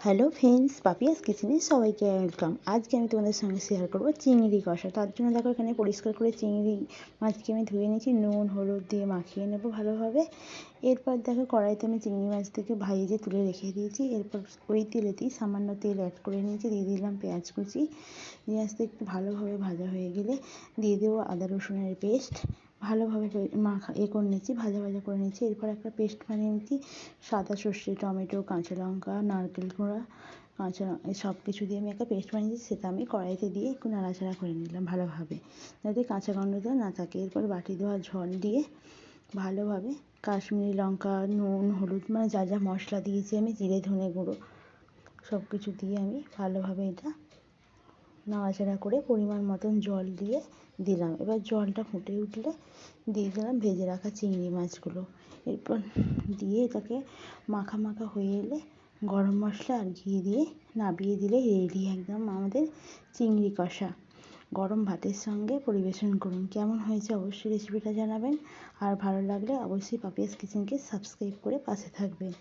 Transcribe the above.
Hello friends, Papiya's কিচেনে সবাইকে welcome. আজকে আমি তোমাদের সঙ্গে শেয়ার করব চিংড়ি কষা। তার জন্য দেখো এখানে পরিষ্কার করে চিংড়ি মাছকে আমি ধুয়ে নিয়েছি, নুন হলুদ দিয়ে মাখিয়ে নেবো ভালোভাবে। এরপর দেখো কড়াইতে আমি চিংড়ি মাছ থেকে ভাইজে তুলে রেখে দিয়েছি। এরপর ওই তেলেতেই সামান্য তেল অ্যাড করে নিয়েছি, দিয়ে দিলাম পেঁয়াজ কুচি। পেঁয়াজটা একটু ভালোভাবে ভাজা হয়ে গেলে দিয়ে দেবো আদা রসুনের পেস্ট। ভালোভাবে করে নিচ্ছি, ভাজা করে নিচ্ছি। এরপর একটা পেস্ট বানিয়ে নিচ্ছি, সাদা সর্ষে, টমেটো, কাঁচা লঙ্কা, নারকেল কোড়া, সব কিছু দিয়ে আমি একটা পেস্ট বানিয়েছি। সেটা আমি কড়াইতে দিয়ে একটু নাড়াচাড়া করে নিলাম ভালোভাবে, যাতে কাঁচা গন্ধটা না থাকে। এরপর বাটি ধোয়া জল দিয়ে ভালোভাবে কাশ্মীরি লঙ্কা, নুন, হলুদ, মানে যা যা মশলা দিয়েছি আমি, জিরে ধনে গুঁড়ো সব কিছু দিয়ে আমি ভালোভাবে এটা নাড়াচাড়া করে পরিমাণ মতন জল দিয়ে দিলাম। এবার জলটা ফুটে উঠলে দিয়ে দিলাম ভেজে রাখা চিংড়ি মাছগুলো। এরপর দিয়ে এটাকে মাখা হয়ে এলে গরম মশলা আর ঘি দিয়ে নাবিয়ে দিলে রেডি একদম আমাদের চিংড়ি কষা। গরম ভাতের সঙ্গে পরিবেশন করুন। কেমন হয়েছে অবশ্যই রেসিপিটা জানাবেন, আর ভালো লাগলে অবশ্যই পাপিয়াস কিচেনকে সাবস্ক্রাইব করে পাশে থাকবেন।